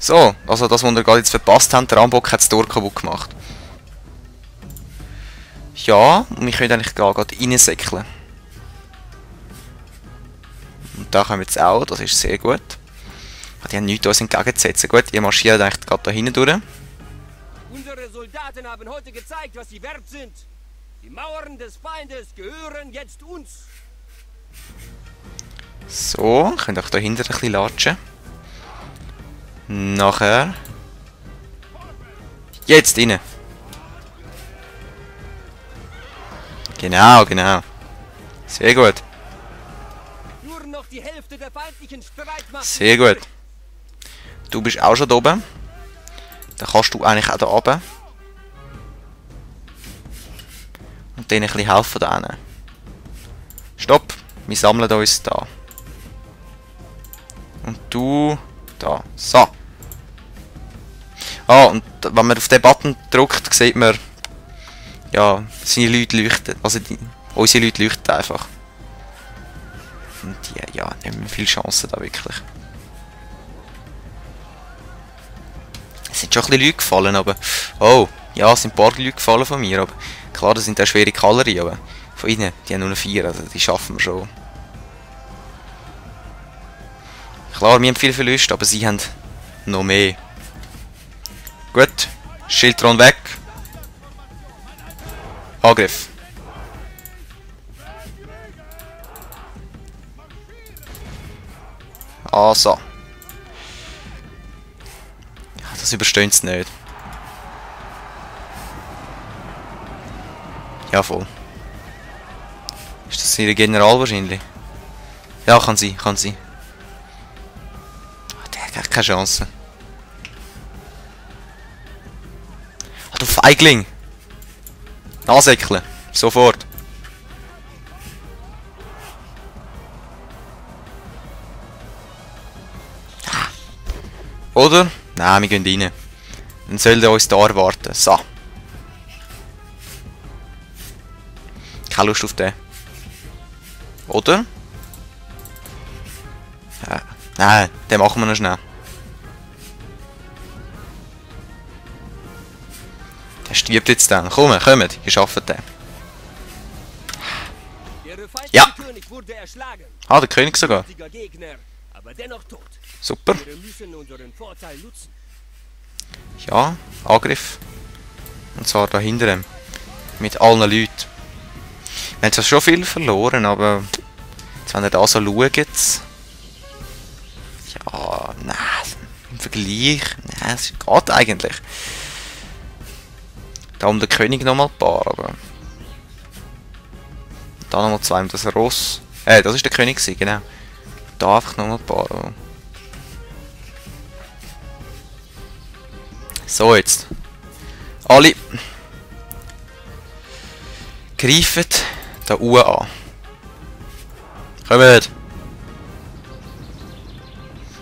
So, also das, was wir gerade jetzt verpasst haben, der Rambock hat das Tor kaputt gemacht. Ja, und wir können eigentlich gerade reinsäckeln. Und da können wir jetzt auch, das ist sehr gut. Die haben nichts uns entgegenzusetzen. Gut, ihr marschiert eigentlich gerade da hinten durch. Unsere Soldaten haben heute gezeigt, was sie wert sind. Die Mauern des Feindes gehören jetzt uns. So, könnt euch da hinten ein bisschen latschen. Nachher. Jetzt rein. Genau, genau. Sehr gut. Nur noch die Hälfte der feindlichen Streitmacht. Sehr gut. Du bist auch schon da oben. Dann kannst du eigentlich auch da runter. Und denen ein bisschen helfen da hinten. Stopp. Wir sammeln uns da. Und du da. So. Ah, und wenn man auf den Button drückt, sieht man, ja, seine Leute leuchten. Also unsere Leute leuchten einfach. Und die, ja, nicht mehr viele Chancen da wirklich. Es sind schon ein bisschen Leute gefallen, aber... Oh, ja, es sind ein paar Leute gefallen von mir, aber... Klar, das sind auch schwere Kalerie, aber... Von ihnen, die haben nur noch 4, also die schaffen wir schon. Klar, wir haben viel Verluste, aber sie haben noch mehr. Gut, Schildtron weg. Angriff. Also. Ja, das überstehen sie nicht. Ja, voll. Ist das ihr General wahrscheinlich? Ja, kann sie, kann sie. Der hat echt keine Chance. Ah, du Feigling! Ansäckeln. Sofort. Oder? Nein, wir gehen rein. Dann soll der uns da erwarten. So. Keine Lust auf den. Oder? Ja. Nein, den machen wir noch schnell. Der stirbt jetzt dann. Kommt, kommt, ihr schafft den. Ja! Ah, der König sogar. Super. Ja, Angriff. Und zwar da hinten. Mit allen Leuten. Wir haben zwar schon viel verloren, aber jetzt, wenn ihr da so schaut. Ja, nein, im Vergleich. Nein, es geht eigentlich. Da um den König nochmal ein paar, aber. Da nochmal 2 um das Ross. Das ist der König, genau. Da einfach nochmal ein paar. Aber. So, jetzt. Alle. Greifen da an. Kommt!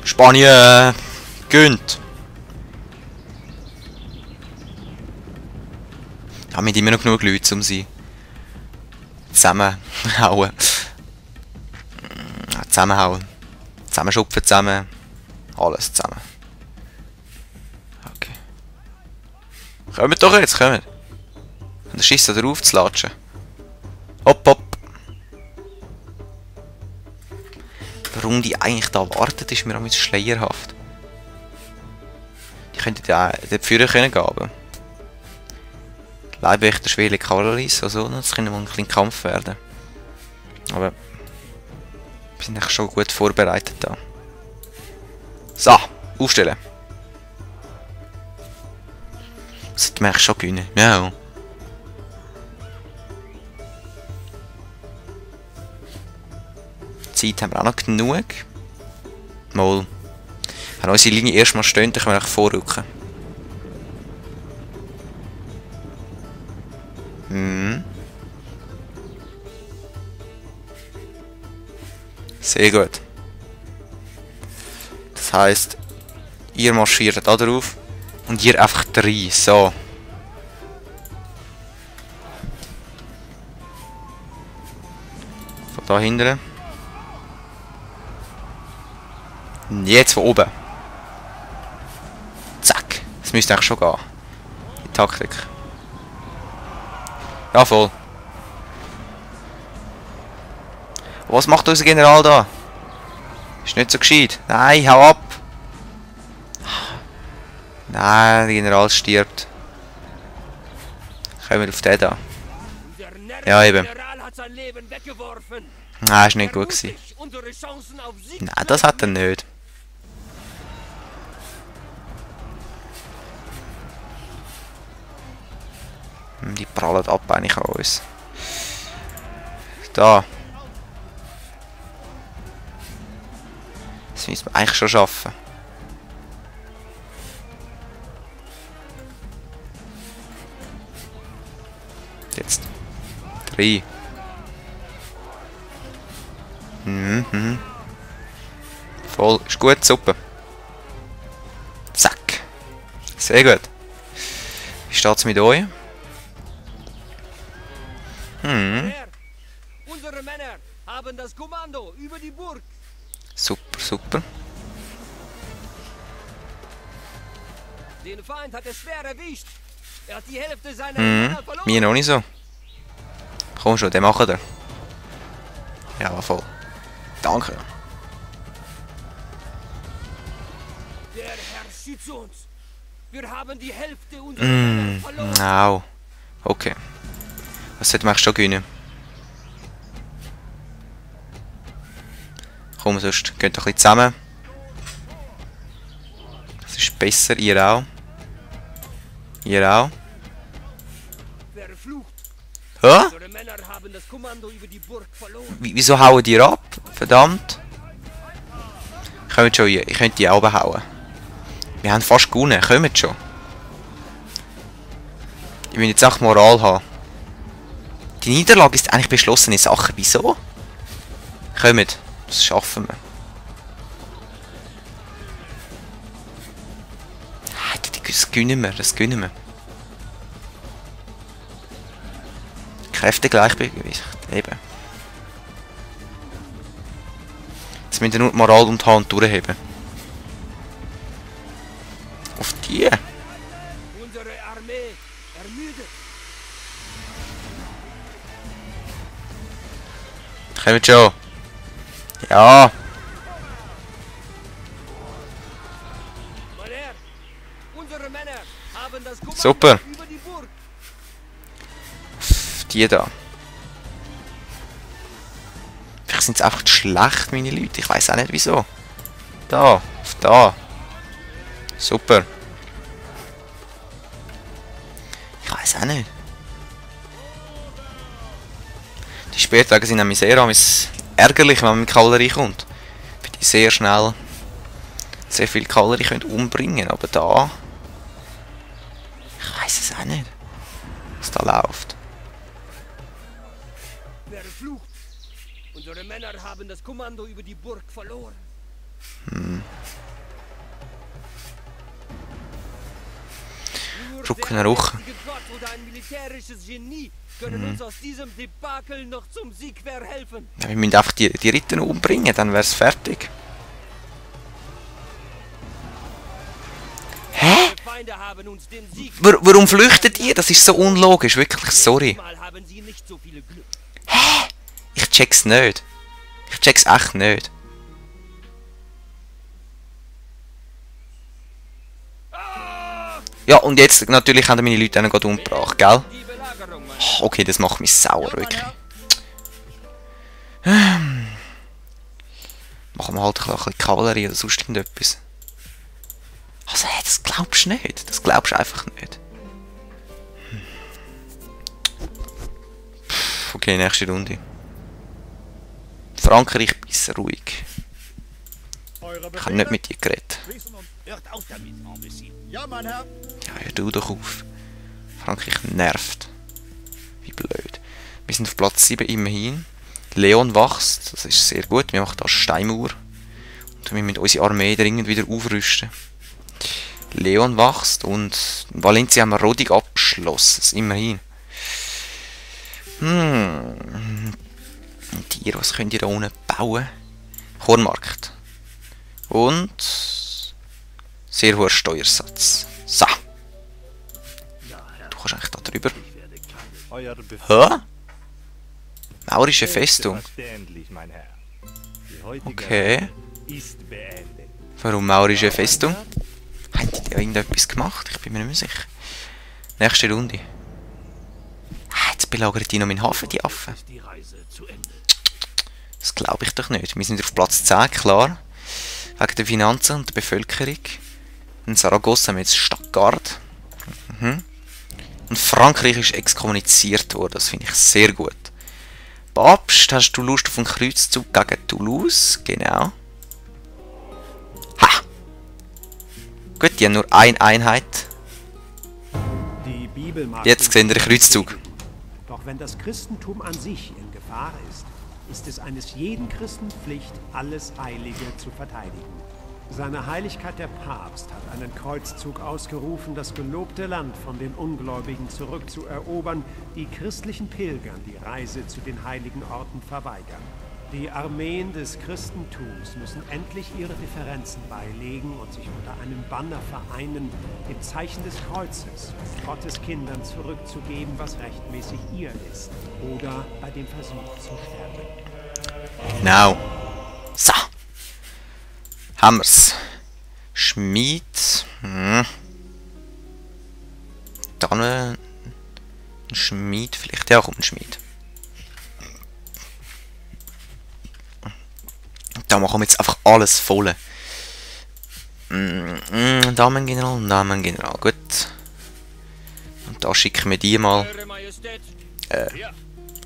Spanien gönnt! Ja, wir haben immer noch genug Leute, um sie zusammenhauen. Zusammenhauen. Zusammenschupfen zusammen. Alles zusammen. Okay. Kommt doch jetzt, kommt! Und der Schiss da drauf zu latschen. Hopp, hopp! Warum die eigentlich da wartet, ist mir auch schleierhaft. Die könnten ja dort führen können gehen, aber... Leibwächter, schwere Kavallerie, so, das könnte mal ein kleiner Kampf werden. Aber... Wir sind eigentlich schon gut vorbereitet da. So, aufstellen! Das sollte man eigentlich schon gewinnen, ja. Zeit haben wir auch noch genug. Mal. Wenn unsere Linie erstmal steht, dann können wir auch vorrücken. Sehr gut. Das heisst, ihr marschiert da drauf und ihr einfach rein. So. Von da hinten. Jetzt von oben. müsste eigentlich schon gehen. Die Taktik. Ja, voll. Was macht unser General da? Ist nicht so gescheit. Nein, hau ab! Nein, der General stirbt. Kommen wir auf den da. Ja, eben. Nein, ist nicht gut gewesen. Nein, das hat er nicht. Die prallen ab eigentlich an uns. Da. Das müssen wir eigentlich schon schaffen. Jetzt. 3. Mhm. Voll. Ist gut, super. Zack. Sehr gut. Wie steht es mit euch? Unsere Männer haben das Kommando über die Burg. Super, super. Den Feind hat es schwer erwischt. Er hat die Hälfte seiner Männer verloren. Mir noch nicht so. Komm schon, den machen wir. Ja, voll. Danke. Der Herr schützt uns. Wir haben die Hälfte unserer Männer verloren. Au. Okay. Das sollte man schon gewinnen. Komm, sonst geht doch ein bisschen zusammen. Das ist besser, ihr auch. Ihr auch. Hä? Unsere Männer haben das Kommando über die Burg verloren. Wieso hauen die ab? Verdammt. Kommt schon, ich könnte die auch behauen. Wir haben fast gewonnen, kommt schon. Ich will jetzt auch Moral haben. Die Niederlage ist eigentlich beschlossene Sache. Wieso? Kommt, das schaffen wir. Das gewinnen wir, das gewinnen wir. Kräftegleichgewicht, eben. Jetzt müssen wir nur die Moral und die Hand durchheben. Auf die. Unsere Armee ermüdet. Kommt schon. Ja. Mein Herr, unsere Männer haben das Kommando Super. über die Burg. Die da. Vielleicht sind sie einfach schlecht, meine Leute. Ich weiß auch nicht wieso. Da. Auf da. Super. Ich weiß auch nicht. Die Speerträger sind nämlich sehr ärgerlich, wenn man mit Kavallerie kommt. Weil die sehr schnell sehr viel Kavallerie können umbringen. Aber da. Ich weiß es auch nicht. Was da läuft. Verflucht. Unsere Männer haben das Kommando über die Burg verloren. Rucken ruch. Gott oder ein militärisches Genie können uns aus diesem Debakel noch zum Sieg verhelfen. Ja, wir müssen einfach die Ritter umbringen, dann wäre es fertig. Hä? Die Feinde haben uns den Sieg. Warum flüchtet ihr? Das ist so unlogisch, wirklich, sorry. Mal haben sie nicht so viele Glück. Hä? Ich check's nicht. Ich check's echt nicht. Ja, und jetzt natürlich haben meine Leute einen gerade umgebracht, gell? Die Belagerung, Mann. Oh, okay, das macht mich sauer, wirklich. Machen wir halt ein bisschen Kavallerie oder sonst irgendetwas. Also, hey, das glaubst du nicht. Das glaubst du einfach nicht. Okay, nächste Runde. Frankreich, bisschen ruhig. Ich habe nicht mit dir geredet. Hört auf damit, Imbécile. Ja, mein Herr. Ja, hör du doch auf. Frankreich nervt. Wie blöd. Wir sind auf Platz 7 immerhin. Leon wächst, das ist sehr gut. Wir machen da Steinmauer. Und wir müssen unsere Armee dringend wieder aufrüsten. Leon wächst und in Valencia haben wir Roding abgeschlossen. Immerhin. Tier, was könnt ihr da unten bauen? Kornmarkt. Und sehr hoher Steuersatz. So. rüber. Euer Befehl Hä? Maurische Festung. verständlich, mein Herr. Die heutige Okay. Reise ist beendet. Warum Maurische Festung? Haben die da irgendetwas gemacht? Ich bin mir nicht mehr sicher. Nächste Runde. Jetzt belagern die noch meinen Hafen, die Affen. Die Reise zu Ende. Das glaube ich doch nicht. Wir sind auf Platz 10, klar. Wegen der Finanzen und der Bevölkerung. In Saragossa haben wir jetzt Stuttgart. Und Frankreich ist exkommuniziert worden. Das finde ich sehr gut. Papst, hast du Lust auf einen Kreuzzug gegen Toulouse? Genau. Ha! Gut, die haben nur eine Einheit. Die Bibel mag Jetzt sehen wir den Kreuzzug. Doch wenn das Christentum an sich in Gefahr ist es eines jeden Christen Pflicht, alles Heilige zu verteidigen. Seine Heiligkeit der Papst hat einen Kreuzzug ausgerufen, das gelobte Land von den Ungläubigen zurückzuerobern, die christlichen Pilgern die Reise zu den heiligen Orten verweigern. Die Armeen des Christentums müssen endlich ihre Differenzen beilegen und sich unter einem Banner vereinen, dem Zeichen des Kreuzes, Gottes Kindern zurückzugeben, was rechtmäßig ihr ist, oder bei dem Versuch zu sterben. Genau. So. Haben wir's. Schmied. Dann ein Schmied. Vielleicht ja auch ein Schmied. Da machen wir jetzt einfach alles voll. Damengeneral, Damengeneral. Gut. Und da schicken wir die mal. Eure Majestät.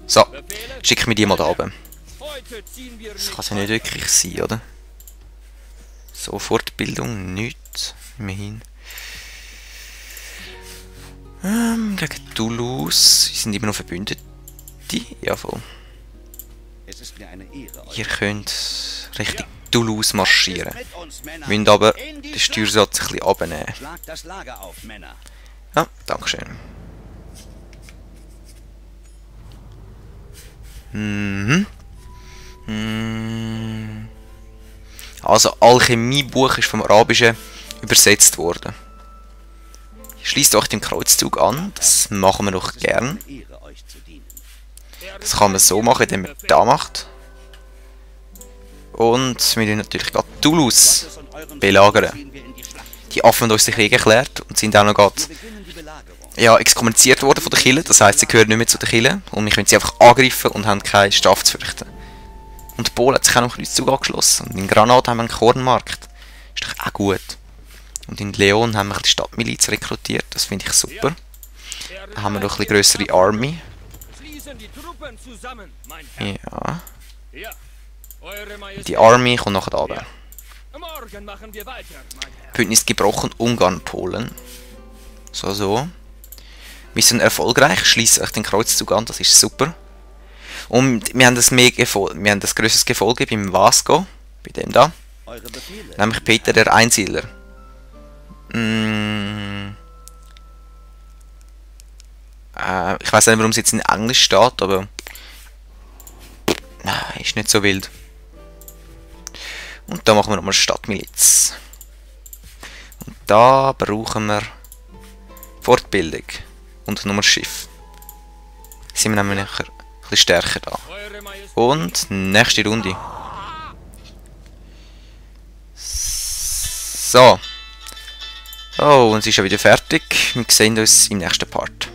So. Befehle? Schicken wir die mal da oben. Heute ziehen wir Das nicht kann es ja nicht wirklich sein, oder? So, Fortbildung, nichts. Immerhin. Gegen Toulouse. Sie sind immer noch Verbündete. Ja, voll. Es ist mir eine Ehre, euch Ihr könnt Richtung Toulouse marschieren. mit uns, Männer. Müsst aber In die den Steuersatz ein bisschen abnehmen. Schlagt das Lager auf, Männer. Ja, dankeschön. Also, Alchemiebuch ist vom Arabischen übersetzt worden. Schließt euch den Kreuzzug an, das machen wir doch gern. Eine Ehre, euch zu dienen. Das kann man so machen, indem man da macht. Und wir tun natürlich gerade Toulouse Gottes und eurem belagern. ziehen wir in die Schlacht. Die Affen haben uns den Krieg erklärt und sind auch noch gerade Wir beginnen die Belagerung. ja, exkommuniziert worden von der Kirche. Das heisst, sie gehören nicht mehr zu der Kirche. Und wir können sie einfach angreifen und haben keine Strafe zu fürchten. Und Polen hat sich auch noch ein Kreuzzug angeschlossen. Und in Granada haben wir einen Kornmarkt. Ist doch auch gut. Und in Leon haben wir die Stadtmiliz rekrutiert. Das finde ich super. Da haben wir noch ein bisschen grössere Army. Schließen die Truppen zusammen, mein Herr. Ja. Ja. Eure Majestät. Die Army kommt nachher da oben. Morgen machen wir weiter, mein Herr. Bündnis gebrochen, Ungarn, Polen. So, so. Wir sind erfolgreich, schließen euch den Kreuzzug an, das ist super. Und wir haben ein grösseres Gefolge beim Vasco, bei dem da. Eure Befehle. Nämlich Peter der Einsiedler. Ich weiß nicht, warum es jetzt in Englisch steht, aber nein, ist nicht so wild. Und da machen wir nochmal Stadtmiliz. Und da brauchen wir Fortbildung und nochmal Schiff. Sind wir nämlich ein bisschen stärker da. Eure Majestät. Und nächste Runde. So. Oh, und es ist schon wieder fertig. Wir sehen uns im nächsten Part.